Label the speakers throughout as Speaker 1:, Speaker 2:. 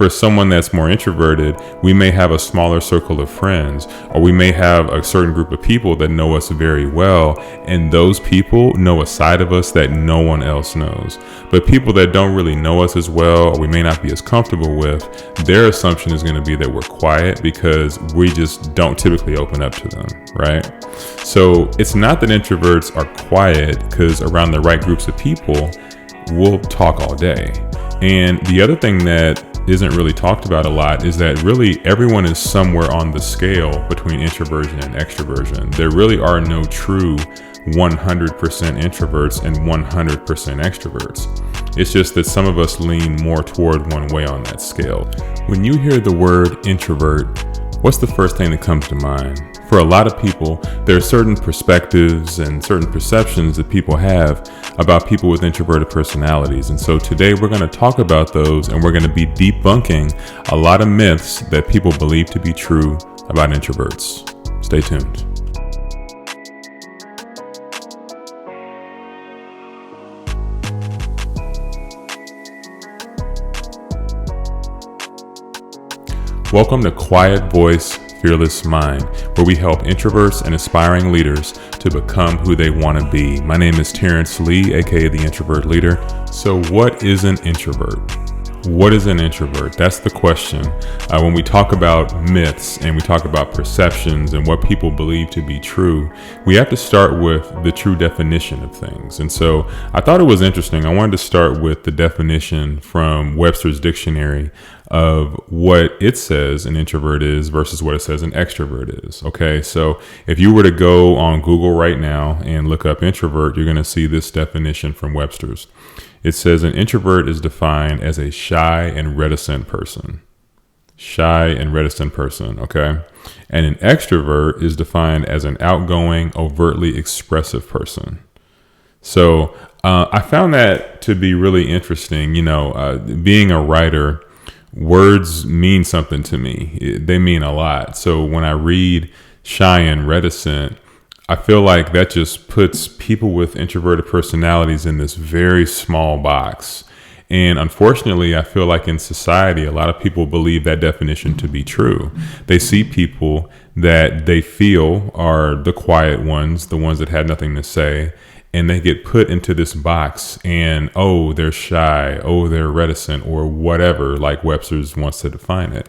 Speaker 1: For someone that's more introverted, we may have a smaller circle of friends, or we may have a certain group of people that know us very well, and those people know a side of us that no one else knows. But people that don't really know us as well, or we may not be as comfortable with, their assumption is going to be that we're quiet because we just don't typically open up to them, right? So it's not that introverts are quiet, because around the right groups of people, we'll talk all day. And the other thing that isn't really talked about a lot is that really everyone is somewhere on the scale between introversion and extroversion. There really are no true 100% introverts and 100% extroverts. It's just that some of us lean more toward one way on that scale. When you hear the word introvert, what's the first thing that comes to mind? For a lot of people, there are certain perspectives and certain perceptions that people have about people with introverted personalities. And so today we're going to talk about those, and we're going to be debunking a lot of myths that people believe to be true about introverts. Stay tuned. Welcome to Quiet Voice, Fearless Mind, where we help introverts and aspiring leaders to become who they want to be. My name is Terrence Lee, aka the Introvert Leader. So what is an introvert? What is an introvert? That's the question. When we talk about myths and we talk about perceptions and what people believe to be true, we have to start with the true definition of things. And so I thought it was interesting. I wanted to start with the definition from Webster's Dictionary of what it says an introvert is versus what it says an extrovert is. Okay, so if you were to go on Google right now and look up introvert, you're going to see this definition from Webster's. It says an introvert is defined as a shy and reticent person. Shy and reticent person, okay? And an extrovert is defined as an outgoing, overtly expressive person. So I found that to be really interesting. You know, being a writer, words mean something to me. They mean a lot. So when I read shy and reticent, I feel like that just puts people with introverted personalities in this very small box. And unfortunately, I feel like in society, a lot of people believe that definition to be true. They see people that they feel are the quiet ones, the ones that had nothing to say, and they get put into this box and, oh, they're shy, oh, they're reticent, or whatever, like Webster's wants to define it.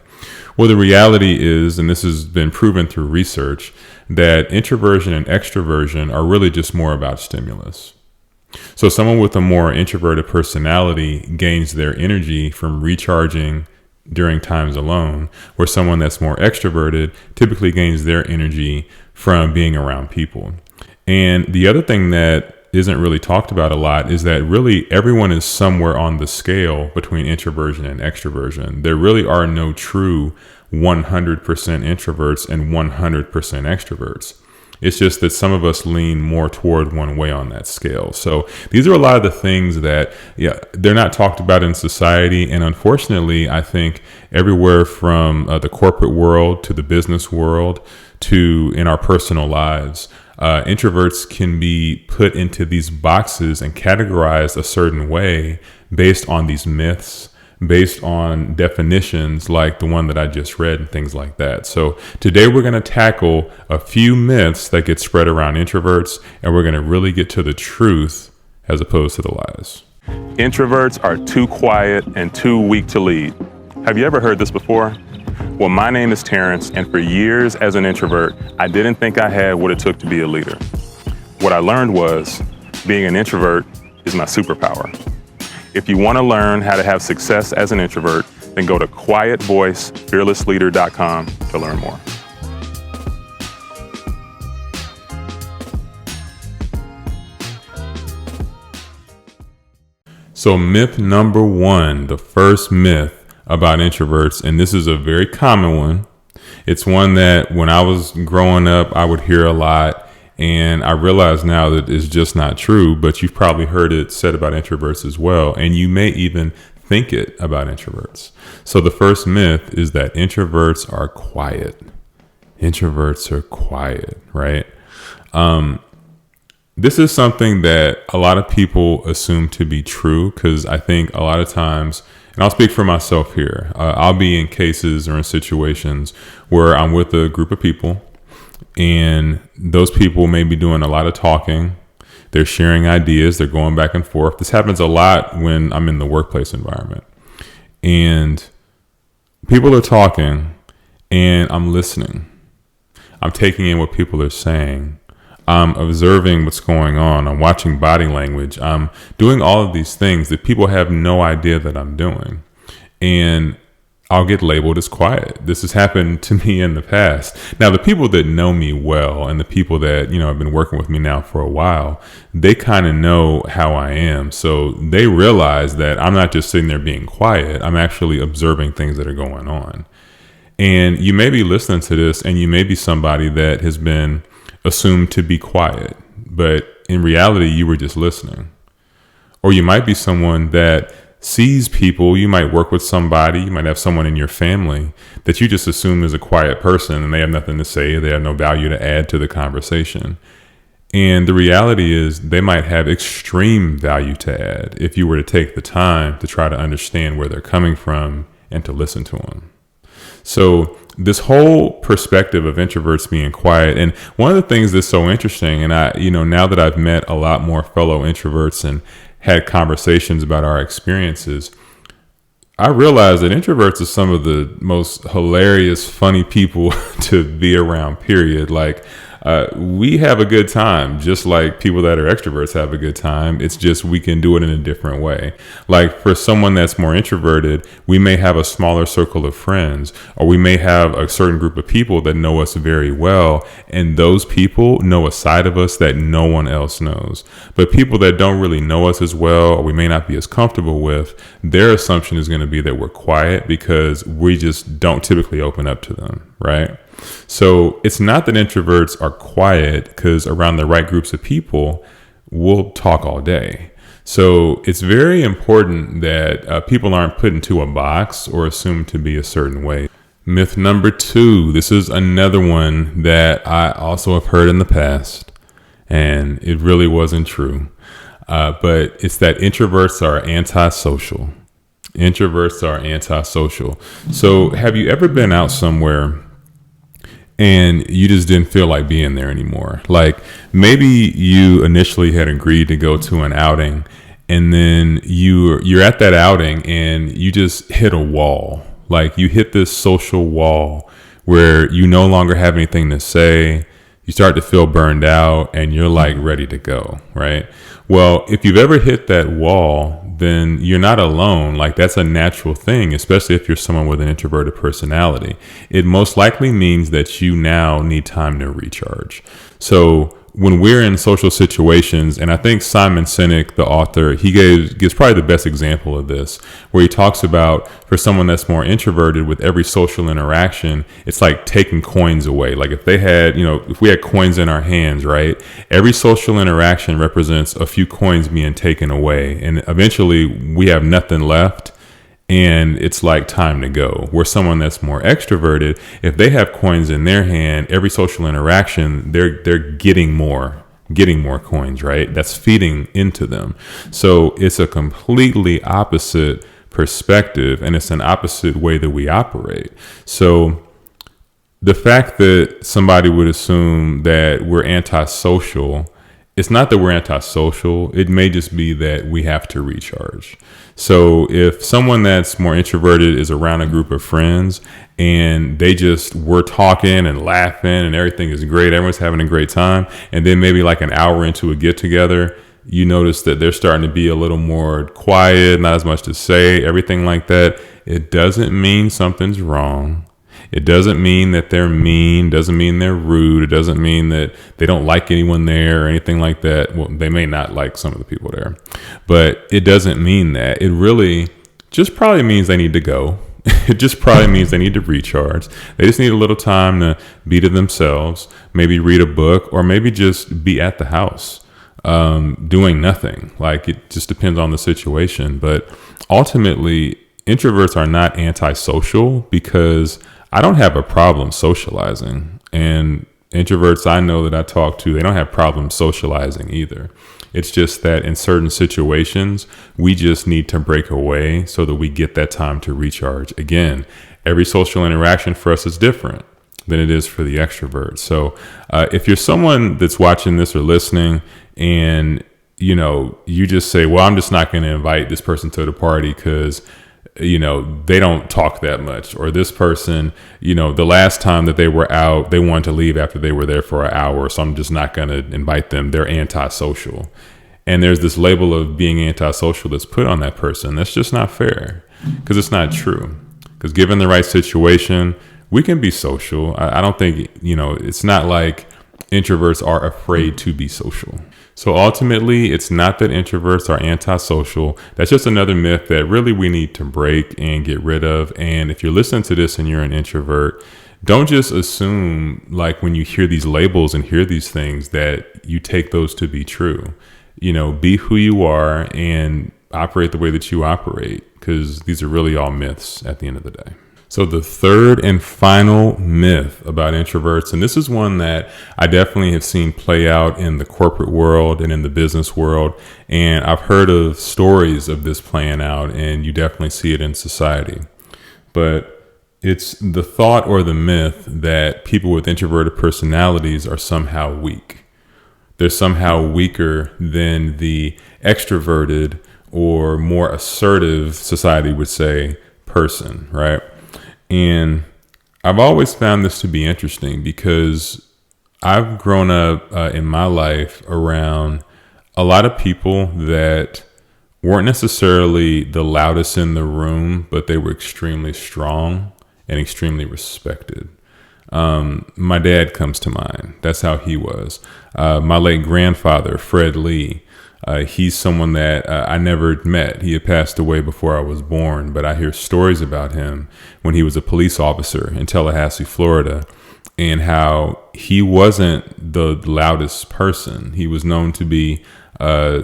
Speaker 1: Well, the reality is, and this has been proven through research, that introversion and extroversion are really just more about stimulus. So someone with a more introverted personality gains their energy from recharging during times alone, where someone that's more extroverted typically gains their energy from being around people. And the other thing that isn't really talked about a lot is that really everyone is somewhere on the scale between introversion and extroversion. There really are no true 100% introverts and 100% extroverts. It's just that some of us lean more toward one way on that scale. So these are a lot of the things that, they're not talked about in society. And unfortunately, I think everywhere from the corporate world to the business world to in our personal lives, introverts can be put into these boxes and categorized a certain way based on these myths, based on definitions like the one that I just read and things like that. So today we're going to tackle a few myths that get spread around introverts, and we're going to really get to the truth as opposed to the lies. Introverts are too quiet and too weak to lead. Have you ever heard this before? Well, my name is Terrence, and for years as an introvert, I didn't think I had what it took to be a leader. What I learned was being an introvert is my superpower. If you want to learn how to have success as an introvert, then go to quietvoicefearlessleader.com to learn more. So myth number one, the first myth about introverts, and this is a very common one. It's one that when I was growing up, I would hear a lot, and I realize now that it's just not true, but you've probably heard it said about introverts as well, and you may even think it about introverts. So the first myth is that introverts are quiet. Introverts are quiet, right? This is something that a lot of people assume to be true, because I think a lot of times and I'll speak for myself here. I'll be in cases or in situations where I'm with a group of people, and those people may be doing a lot of talking. They're sharing ideas. They're going back and forth. This happens a lot when I'm in the workplace environment, and people are talking, and I'm listening. I'm taking in what people are saying. I'm observing what's going on. I'm watching body language. I'm doing all of these things that people have no idea that I'm doing. And I'll get labeled as quiet. This has happened to me in the past. Now, the people that know me well and the people that, have been working with me now for a while, they kind of know how I am. So they realize that I'm not just sitting there being quiet. I'm actually observing things that are going on. And you may be listening to this and you may be somebody that has been assumed to be quiet, but in reality, you were just listening. Or you might be someone that sees people. You might work with somebody. You might have someone in your family that you just assume is a quiet person and they have nothing to say. They have no value to add to the conversation. And the reality is they might have extreme value to add if you were to take the time to try to understand where they're coming from and to listen to them. So this whole perspective of introverts being quiet, and one of the things that's so interesting, and now that I've met a lot more fellow introverts and had conversations about our experiences, I realized that introverts are some of the most hilarious, funny people to be around, period. Like, we have a good time, just like people that are extroverts have a good time. It's just we can do it in a different way. Like for someone that's more introverted, we may have a smaller circle of friends, or we may have a certain group of people that know us very well, and those people know a side of us that no one else knows. But people that don't really know us as well, or we may not be as comfortable with, their assumption is going to be that we're quiet because we just don't typically open up to them, right? So it's not that introverts are quiet, because around the right groups of people, we'll talk all day. So it's very important that people aren't put into a box or assumed to be a certain way. Myth number 2, this is another one that I also have heard in the past, and it really wasn't true. But it's that introverts are antisocial. Introverts are antisocial. So have you ever been out somewhere and you just didn't feel like being there anymore? Like maybe you initially had agreed to go to an outing, and then you're at that outing and you just hit a wall. Like you hit this social wall where you no longer have anything to say. You start to feel burned out and you're like ready to go, right? Well, if you've ever hit that wall, then you're not alone. Like that's a natural thing, especially if you're someone with an introverted personality. It most likely means that you now need time to recharge. So when we're in social situations, and I think Simon Sinek, the author, he gives probably the best example of this, where he talks about for someone that's more introverted, with every social interaction, it's like taking coins away. Like if they had, if we had coins in our hands, right? Every social interaction represents a few coins being taken away. And eventually we have nothing left. And it's like time to go. Where someone that's more extroverted, if they have coins in their hand, every social interaction, they're getting more coins, right? That's feeding into them. So it's a completely opposite perspective, and it's an opposite way that we operate. So the fact that somebody would assume that we're antisocial, it's not that we're antisocial. It may just be that we have to recharge. So if someone that's more introverted is around a group of friends and we're talking and laughing and everything is great, everyone's having a great time, and then maybe like an hour into a get together, you notice that they're starting to be a little more quiet, not as much to say, everything like that, it doesn't mean something's wrong. It doesn't mean that they're mean, doesn't mean they're rude, it doesn't mean that they don't like anyone there or anything like that. Well, they may not like some of the people there, but it doesn't mean that. It really just probably means they need to go. It just probably means they need to recharge. They just need a little time to be to themselves, maybe read a book, or maybe just be at the house, doing nothing. Like it just depends on the situation. But ultimately, introverts are not antisocial, because I don't have a problem socializing, and introverts I know that I talk to, they don't have problems socializing either. It's just that in certain situations, we just need to break away so that we get that time to recharge. Again, every social interaction for us is different than it is for the extrovert. So if you're someone that's watching this or listening and you just say, well, I'm just not going to invite this person to the party because they don't talk that much, or this person, the last time that they were out, they wanted to leave after they were there for an hour. So I'm just not going to invite them. They're antisocial. And there's this label of being antisocial that's put on that person. That's just not fair, because it's not true. Because given the right situation, we can be social. I don't think, it's not like introverts are afraid to be social. So ultimately, it's not that introverts are antisocial. That's just another myth that really we need to break and get rid of. And if you're listening to this and you're an introvert, don't just assume, like, when you hear these labels and hear these things, that you take those to be true. Be who you are and operate the way that you operate, because these are really all myths at the end of the day. So the third and final myth about introverts, and this is one that I definitely have seen play out in the corporate world and in the business world, and I've heard of stories of this playing out, and you definitely see it in society. But it's the thought or the myth that people with introverted personalities are somehow weak. They're somehow weaker than the extroverted or more assertive, society would say, person, right? And I've always found this to be interesting, because I've grown up in my life around a lot of people that weren't necessarily the loudest in the room, but they were extremely strong and extremely respected. My dad comes to mind. That's how he was. My late grandfather, Fred Lee, he's someone that I never met. He had passed away before I was born, but I hear stories about him when he was a police officer in Tallahassee, Florida, and how he wasn't the loudest person. He was known to be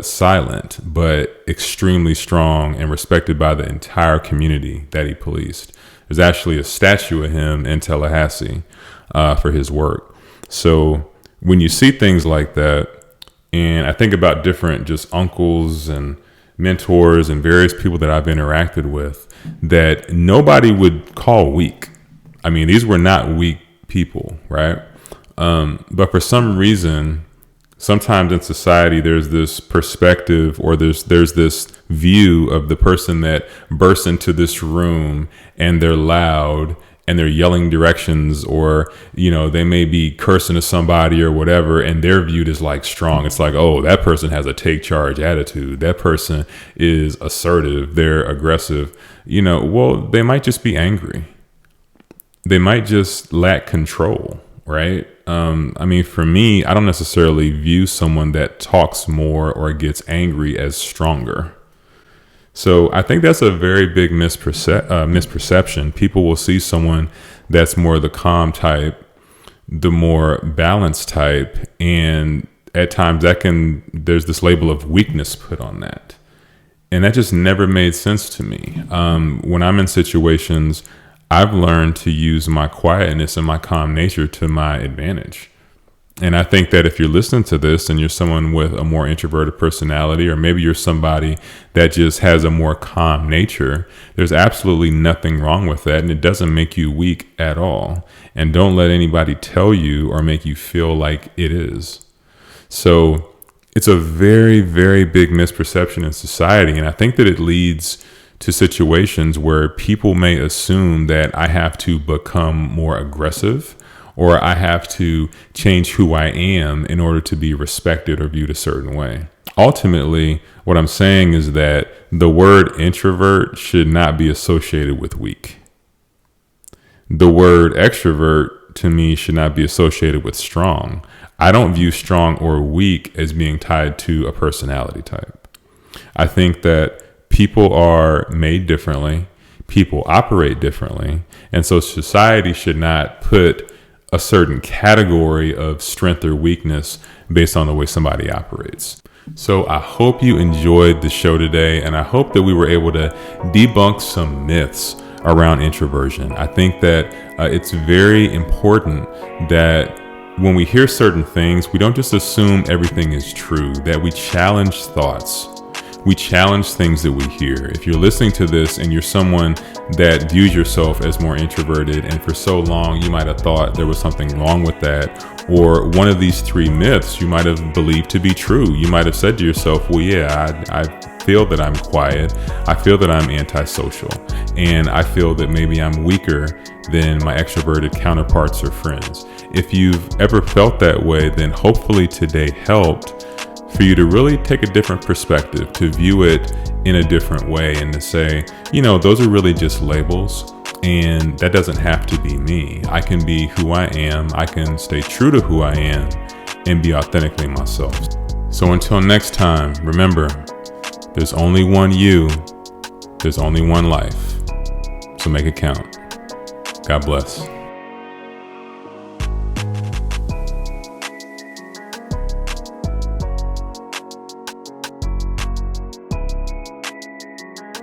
Speaker 1: silent, but extremely strong and respected by the entire community that he policed. There's actually a statue of him in Tallahassee for his work. So when you see things like that, and I think about different just uncles and mentors and various people that I've interacted with that nobody would call weak. I mean, these were not weak people, right? But for some reason, sometimes in society, there's this perspective, or there's this view of the person that bursts into this room and they're loud and they're yelling directions, or, they may be cursing to somebody or whatever, and they're viewed as like strong. It's like, oh, that person has a take charge attitude. That person is assertive. They're aggressive. Well, they might just be angry. They might just lack control, right? For me, I don't necessarily view someone that talks more or gets angry as stronger. So I think that's a very big misperception. People will see someone that's more the calm type, the more balanced type, and at times there's this label of weakness put on that. And that just never made sense to me. When I'm in situations, I've learned to use my quietness and my calm nature to my advantage. And I think that if you're listening to this and you're someone with a more introverted personality, or maybe you're somebody that just has a more calm nature, there's absolutely nothing wrong with that. And it doesn't make you weak at all. And don't let anybody tell you or make you feel like it is. So it's a very, very big misperception in society. And I think that it leads to situations where people may assume that I have to become more aggressive, or I have to change who I am in order to be respected or viewed a certain way. Ultimately, what I'm saying is that the word introvert should not be associated with weak. The word extrovert, to me, should not be associated with strong. I don't view strong or weak as being tied to a personality type. I think that people are made differently, people operate differently, and so society should not put a certain category of strength or weakness based on the way somebody operates. So I hope you enjoyed the show today, and I hope that we were able to debunk some myths around introversion. I think that it's very important that when we hear certain things, we don't just assume everything is true, that we challenge thoughts. We challenge things that we hear. If you're listening to this and you're someone that views yourself as more introverted, and for so long you might have thought there was something wrong with that, or one of these three myths you might have believed to be true. You might have said to yourself, well, yeah, I feel that I'm quiet. I feel that I'm antisocial. And I feel that maybe I'm weaker than my extroverted counterparts or friends. If you've ever felt that way, then hopefully today helped for you to really take a different perspective, to view it in a different way, and to say, those are really just labels, and that doesn't have to be me. I can be who I am. I can stay true to who I am and be authentically myself. So until next time, remember, there's only one you, there's only one life. So make it count. God bless.